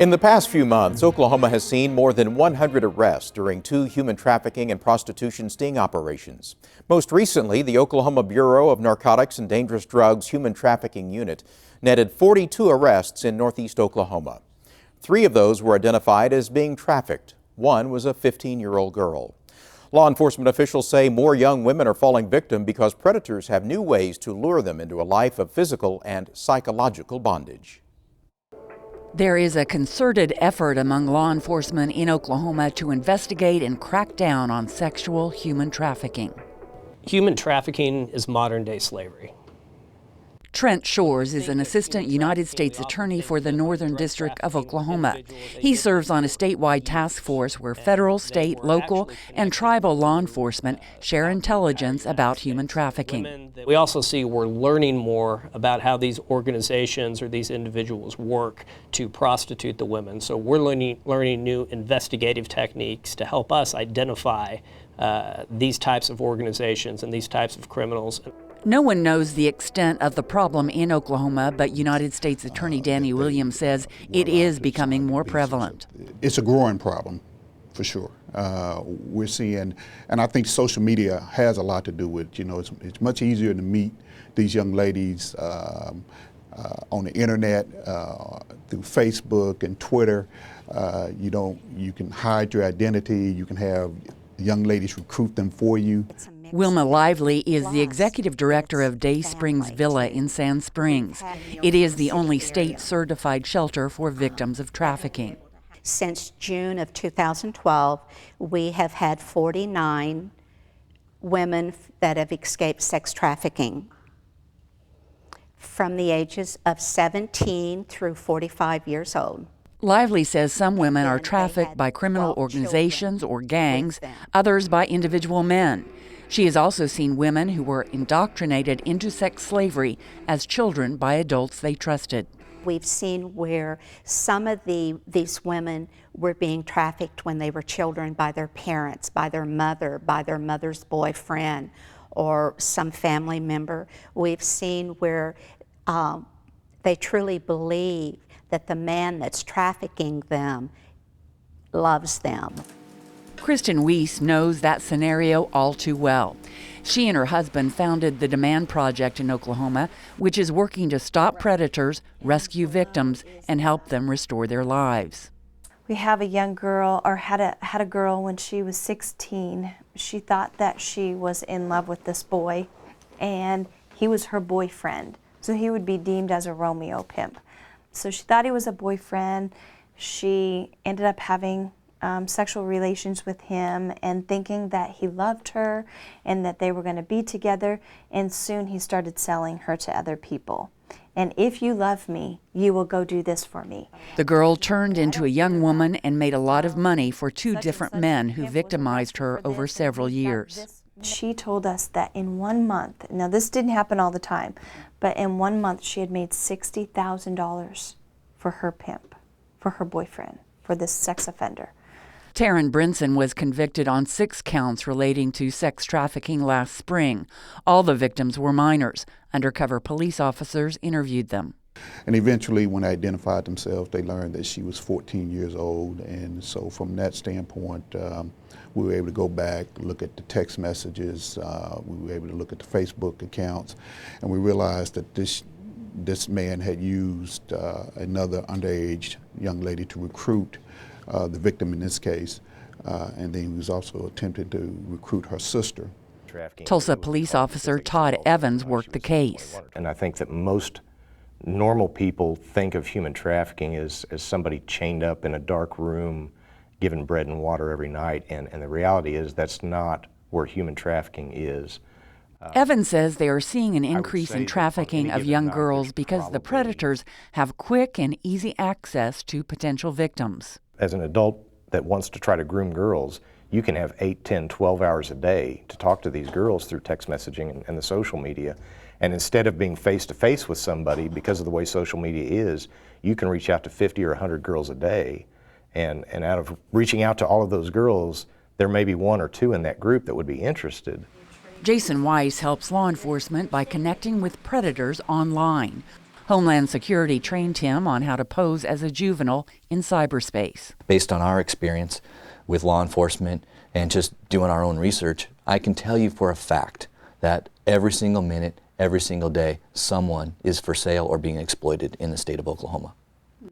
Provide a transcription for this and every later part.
In the past few months, Oklahoma has seen more than 100 arrests during 2 human trafficking and prostitution sting operations. Most recently, the Oklahoma Bureau of Narcotics and Dangerous Drugs Human Trafficking Unit netted 42 arrests in northeast Oklahoma. 3 of those were identified as being trafficked. One was a 15-year-old girl. Law enforcement officials say more young women are falling victim because predators have new ways to lure them into a life of physical and psychological bondage. There is a concerted effort among law enforcement in Oklahoma to investigate and crack down on sexual human trafficking. Human trafficking is modern-day slavery. Trent Shores is an assistant United States attorney for the Northern District of Oklahoma. He serves on a statewide task force where federal, state, local, and tribal law enforcement share intelligence about human trafficking. We also see we're learning more about how these organizations or these individuals work to prostitute the women. So we're learning new investigative techniques to help us identify these types of organizations and these types of criminals. No one knows the extent of the problem in Oklahoma, but United States Attorney Danny Williams says it is becoming more prevalent. It's a growing problem, for sure. We're seeing, and I think social media has a lot to do with, it's much easier to meet these young ladies on the internet, through Facebook and Twitter. You can hide your identity, you can have young ladies recruit them for you. Wilma Lively is the executive director of Day Springs Villa in Sand Springs. It is the only state-certified shelter for victims of trafficking. Since June of 2012, we have had 49 women that have escaped sex trafficking from the ages of 17 through 45 years old. Lively says some women are trafficked by criminal organizations or gangs, others by individual men. She has also seen women who were indoctrinated into sex slavery as children by adults they trusted. We've seen where some of these women were being trafficked when they were children by their parents, by their mother's boyfriend, or some family member. We've seen where they truly believe that the man that's trafficking them loves them. Kristen Weiss knows that scenario all too well. She and her husband founded the Demand Project in Oklahoma, which is working to stop predators, rescue victims, and help them restore their lives. We have a young girl, or had a girl when she was 16. She thought that she was in love with this boy, and he was her boyfriend. So he would be deemed as a Romeo pimp. So she thought he was a boyfriend. She ended up having sexual relations with him and thinking that he loved her and that they were going to be together, and soon he started selling her to other people. And if you love me, you will go do this for me. The girl turned into a young woman and made a lot of money for 2 different men who victimized her over several years. She told us that in 1 month, now this didn't happen all the time, but in 1 month she had made $60,000 for her pimp, for her boyfriend, for this sex offender. Taryn Brinson was convicted on 6 counts relating to sex trafficking last spring. All the victims were minors. Undercover police officers interviewed them. And eventually, when they identified themselves, they learned that she was 14 years old. And so from that standpoint, we were able to go back, look at the text messages, we were able to look at the Facebook accounts, and we realized that this man had used another underage young lady to recruit the victim in this case, and then he was also attempting to recruit her sister. Tulsa police officer Todd Evans worked the case. And I think that most normal people think of human trafficking as somebody chained up in a dark room, given bread and water every night, and the reality is that's not where human trafficking is. Evans says they are seeing an increase in trafficking of young girls because the predators have quick and easy access to potential victims. As an adult that wants to try to groom girls, you can have 8, 10, 12 hours a day to talk to these girls through text messaging and the social media. And instead of being face-to-face with somebody, because of the way social media is, you can reach out to 50 or 100 girls a day. And out of reaching out to all of those girls, there may be 1 or 2 in that group that would be interested. Jason Weiss helps law enforcement by connecting with predators online. Homeland Security trained him on how to pose as a juvenile in cyberspace. Based on our experience with law enforcement and just doing our own research, I can tell you for a fact that every single minute, every single day, someone is for sale or being exploited in the state of Oklahoma.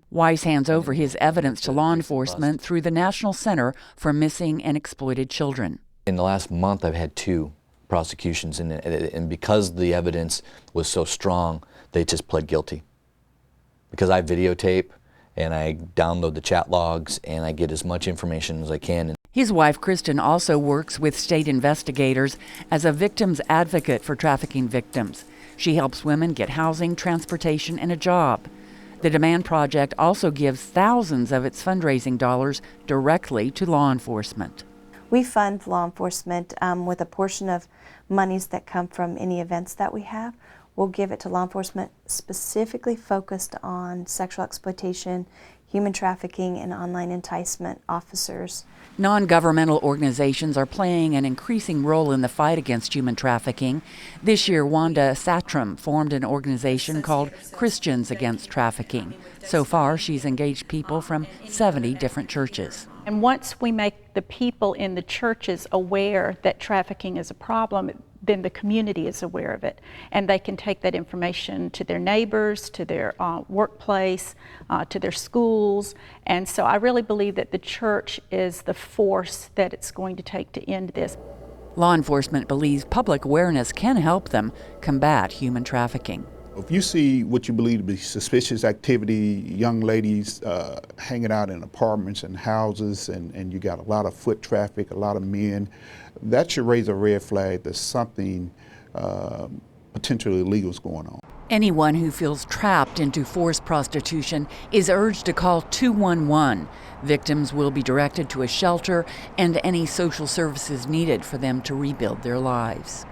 Weiss hands over his evidence to law enforcement through the National Center for Missing and Exploited Children. In the last month, I've had 2 prosecutions, and because the evidence was so strong, they just pled guilty. Because I videotape and I download the chat logs and I get as much information as I can. His wife, Kristen, also works with state investigators as a victims advocate for trafficking victims. She helps women get housing, transportation, and a job. The Demand Project also gives thousands of its fundraising dollars directly to law enforcement. We fund law enforcement with a portion of monies that come from any events that we have. We'll give it to law enforcement specifically focused on sexual exploitation, human trafficking, and online enticement officers. Non-governmental organizations are playing an increasing role in the fight against human trafficking. This year, Wanda Satram formed an organization called Christians Against Trafficking. So far, she's engaged people from 70 different churches. And once we make the people in the churches aware that trafficking is a problem, then the community is aware of it. And they can take that information to their neighbors, to their workplace, to their schools. And so I really believe that the church is the force that it's going to take to end this. Law enforcement believes public awareness can help them combat human trafficking. If you see what you believe to be suspicious activity, young ladies hanging out in apartments and houses, and you got a lot of foot traffic, a lot of men, that should raise a red flag that something potentially illegal is going on. Anyone who feels trapped into forced prostitution is urged to call 211. Victims will be directed to a shelter and any social services needed for them to rebuild their lives.